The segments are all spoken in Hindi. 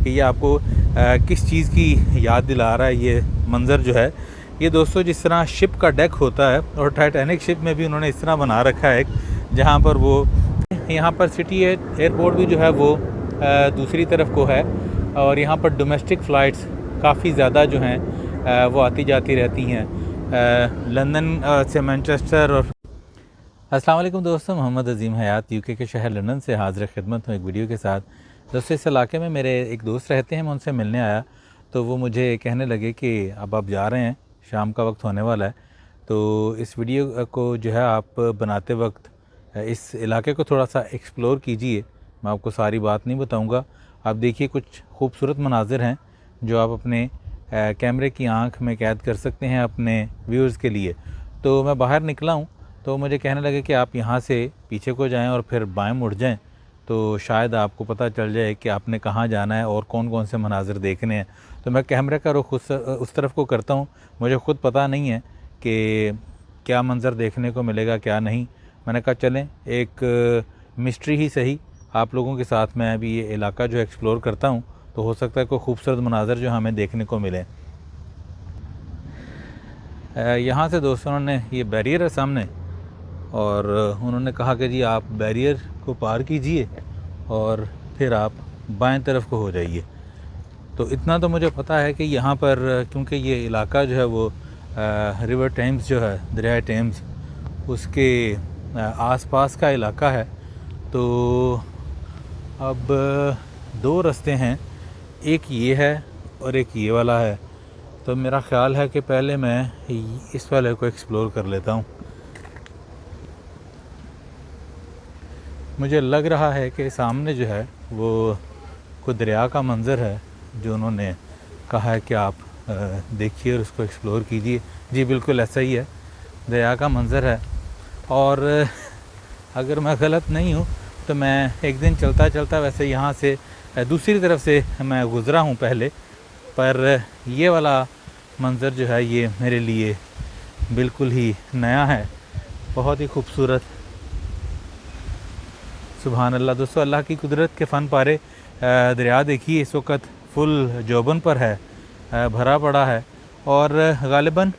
कि ये आपको किस चीज़ की याद दिला रहा है ये मंज़र जो है। ये दोस्तों जिस तरह शिप का डेक होता है, और टाइटैनिक शिप में भी उन्होंने इस तरह बना रखा है जहाँ पर वो यहाँ पर सिटी एयरपोर्ट भी जो है वो दूसरी तरफ को है, और यहाँ पर डोमेस्टिक फ़्लाइट्स काफ़ी ज़्यादा जो हैं वो आती जाती रहती हैं लंदन से मैनचेस्टर। और अस्सलाम वालेकुम दोस्तों, मोहम्मद अज़ीम हयात यूके के शहर लंदन से हाज़िर खिदमत हूँ एक वीडियो के साथ। दोस्तों इस इलाके में मेरे एक दोस्त रहते हैं, मैं उनसे मिलने आया तो वो मुझे कहने लगे कि अब आप जा रहे हैं, शाम का वक्त होने वाला है, तो इस वीडियो को जो है आप बनाते वक्त इस इलाके को थोड़ा सा एक्सप्लोर कीजिए। मैं आपको सारी बात नहीं बताऊंगा, आप देखिए कुछ खूबसूरत मनाजिर हैं जो आप अपने कैमरे की आंख में कैद कर सकते हैं अपने व्यूअर्स के लिए। तो मैं बाहर निकला हूँ तो मुझे कहने लगे कि आप यहाँ से पीछे को जाएं और फिर बाएं मुड़ जाएं तो शायद आपको पता चल जाए कि आपने कहाँ जाना है और कौन कौन से मनाजिर देखने हैं। तो मैं कैमरे का रुख उस तरफ को करता हूँ, मुझे ख़ुद पता नहीं है कि क्या मंज़र देखने को मिलेगा क्या नहीं। मैंने कहा चलें एक मिस्ट्री ही सही, आप लोगों के साथ मैं अभी ये इलाका जो एक्सप्लोर करता हूँ तो हो सकता है कोई खूबसूरत मनाज़र जो हमें देखने को मिले। यहाँ से दोस्तों ने ये बैरियर है सामने, और उन्होंने कहा कि जी आप बैरियर को पार कीजिए और फिर आप बाएं तरफ को हो जाइए। तो इतना तो मुझे पता है कि यहाँ पर क्योंकि ये इलाका जो है वो रिवर टेम्स जो है, दरिया टेम्स, उसके आसपास का इलाका है। तो अब दो रास्ते हैं, एक ये है और एक ये वाला है। तो मेरा ख़्याल है कि पहले मैं इस वाले को एक्सप्लोर कर लेता हूँ। मुझे लग रहा है कि सामने जो है वो कोई दरिया का मंज़र है जो उन्होंने कहा है कि आप देखिए और उसको एक्सप्लोर कीजिए। जी बिल्कुल ऐसा ही है, दरिया का मंज़र है। और अगर मैं गलत नहीं हूँ तो मैं एक दिन चलता चलता वैसे यहाँ से दूसरी तरफ से मैं गुज़रा हूँ पहले, पर ये वाला मंज़र जो है ये मेरे लिए बिल्कुल ही नया है, बहुत ही खूबसूरत। सुभान अल्लाह दोस्तों, अल्लाह की कुदरत के फ़न पारे। दरिया देखिए इस वक्त फुल जोबन पर है, भरा पड़ा है। और ग़ालिबन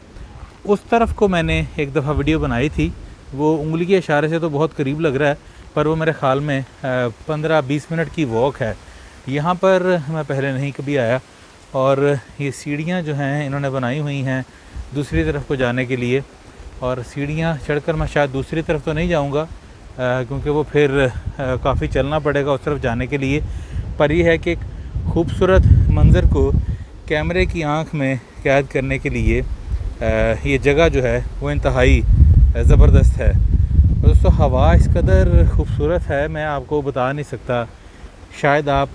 उस तरफ को मैंने एक दफ़ा वीडियो बनाई थी, वो उंगली के इशारे से तो बहुत करीब लग रहा है, पर वो मेरे ख़्याल में 15-20 मिनट की वॉक है। यहाँ पर मैं पहले नहीं कभी आया, और ये सीढ़ियाँ जो हैं इन्होंने बनाई हुई हैं दूसरी तरफ को जाने के लिए, और सीढ़ियाँ चढ़कर मैं शायद दूसरी तरफ तो नहीं जाऊँगा क्योंकि वो फिर काफ़ी चलना पड़ेगा उस तरफ जाने के लिए। पर यह है कि एक खूबसूरत मंज़र को कैमरे की आंख में कैद करने के लिए ये जगह जो है वो इंतहाई ज़बरदस्त है। दोस्तों हवा इस कदर खूबसूरत है मैं आपको बता नहीं सकता। शायद आप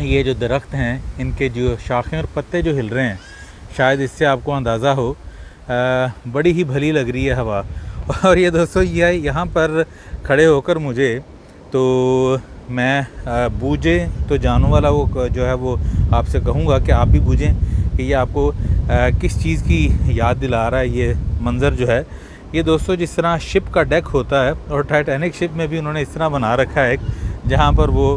ये जो दरख्त हैं इनके जो शाखें और पत्ते जो हिल रहे हैं, शायद इससे आपको अंदाज़ा हो, बड़ी ही भली लग रही है हवा। और ये दोस्तों ये यहाँ पर खड़े होकर मुझे तो मैं बूझें तो जानू वाला वो जो है वो आपसे कहूँगा कि आप भी बूझें कि ये आपको किस चीज़ की याद दिला रहा है ये मंज़र जो है। ये दोस्तों जिस तरह शिप का डेक होता है, और टाइटैनिक शिप में भी उन्होंने इस तरह बना रखा है जहाँ पर वो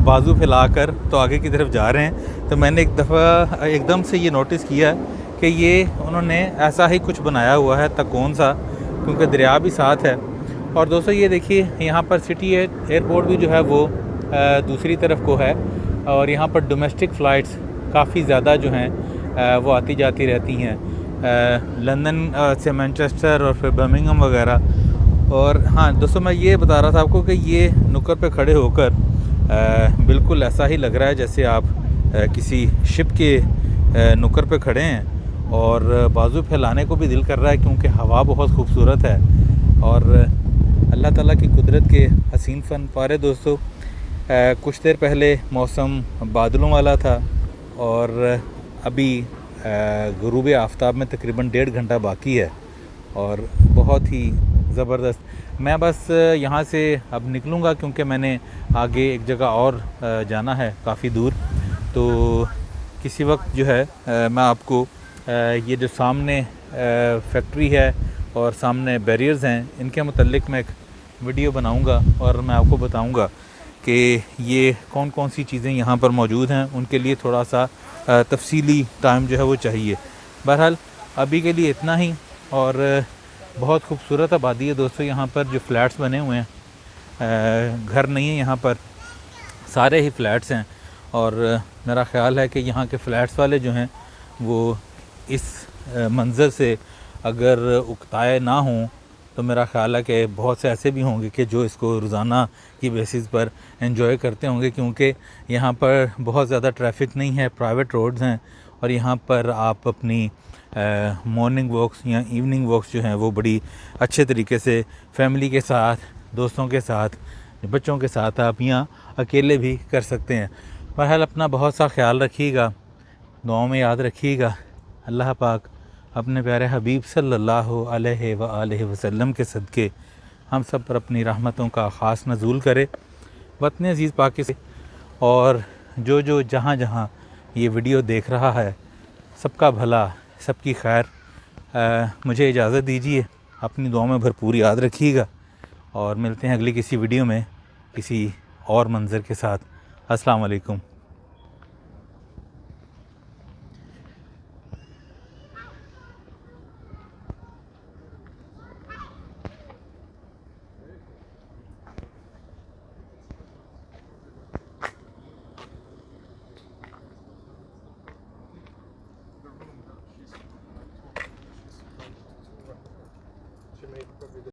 बाजू फैलाकर तो आगे की तरफ जा रहे हैं। तो मैंने एक दफ़ा एकदम से ये नोटिस किया कि ये उन्होंने ऐसा ही कुछ बनाया हुआ है तकोन सा, क्योंकि दरिया भी साथ है। और दोस्तों ये देखिए यहाँ पर सिटी एयरपोर्ट भी जो है वो दूसरी तरफ को है, और यहाँ पर डोमेस्टिक फ़्लाइट्स काफ़ी ज़्यादा जो हैं वो आती जाती रहती हैं लंदन से मैनचेस्टर और फिर बर्मिंघम वगैरह। और हाँ दोस्तों मैं ये बता रहा था आपको कि ये नुक्कड़ पे खड़े होकर बिल्कुल ऐसा ही लग रहा है जैसे आप किसी शिप के नुक्कड़ पे खड़े हैं, और बाजू फैलाने को भी दिल कर रहा है क्योंकि हवा बहुत खूबसूरत है। और अल्लाह ताला की कुदरत के हसीन फ़न पारे। दोस्तों कुछ देर पहले मौसम बादलों वाला था, और अभी ग़ुरूब आफ्ताब में तकरीबन 1.5 घंटा बाकी है, और बहुत ही ज़बरदस्त। मैं बस यहाँ से अब निकलूँगा क्योंकि मैंने आगे एक जगह और जाना है काफ़ी दूर। तो किसी वक्त जो है मैं आपको ये जो सामने फैक्ट्री है और सामने बैरियर्स हैं इनके मुतल्लिक मैं एक वीडियो बनाऊंगा और मैं आपको बताऊंगा कि ये कौन कौन सी चीज़ें यहाँ पर मौजूद हैं, उनके लिए थोड़ा सा तफसीली टाइम जो है वो चाहिए। बहरहाल अभी के लिए इतना ही। और बहुत खूबसूरत आबादी है दोस्तों, यहाँ पर जो फ्लैट्स बने हुए हैं, घर नहीं है यहाँ पर, सारे ही फ्लैट्स हैं। और मेरा ख़्याल है कि यहाँ के फ़्लैट्स वाले जो हैं वो इस मंज़र से अगर उकताए ना हों तो मेरा ख़्याल है कि बहुत से ऐसे भी होंगे कि जो इसको रोज़ाना की बेसिस पर एंजॉय करते होंगे, क्योंकि यहाँ पर बहुत ज़्यादा ट्रैफिक नहीं है, प्राइवेट रोड्स हैं और यहाँ पर आप अपनी मॉर्निंग वॉक्स या इवनिंग वॉक्स जो हैं वो बड़ी अच्छे तरीके से फैमिली के साथ, दोस्तों के साथ, बच्चों के साथ आप यहाँ अकेले भी कर सकते हैं। बहरहाल अपना बहुत सा ख्याल रखिएगा, दुआओं में याद रखिएगा। अल्लाह पाक अपने प्यारे हबीब सल्लल्लाहु अलैहि वसल्लम के सदक़े हम सब पर अपनी रहमतों का ख़ास नज़ूल करे। वतन अज़ीज़ पाकिस्तान और जो जो जहाँ जहाँ ये वीडियो देख रहा है, सबका भला, सबकी खैर। मुझे इजाज़त दीजिए, अपनी दुआओं में भरपूर याद रखिएगा और मिलते हैं अगली किसी वीडियो में किसी और मंज़र के साथ। अस्सलाम वालेकुम।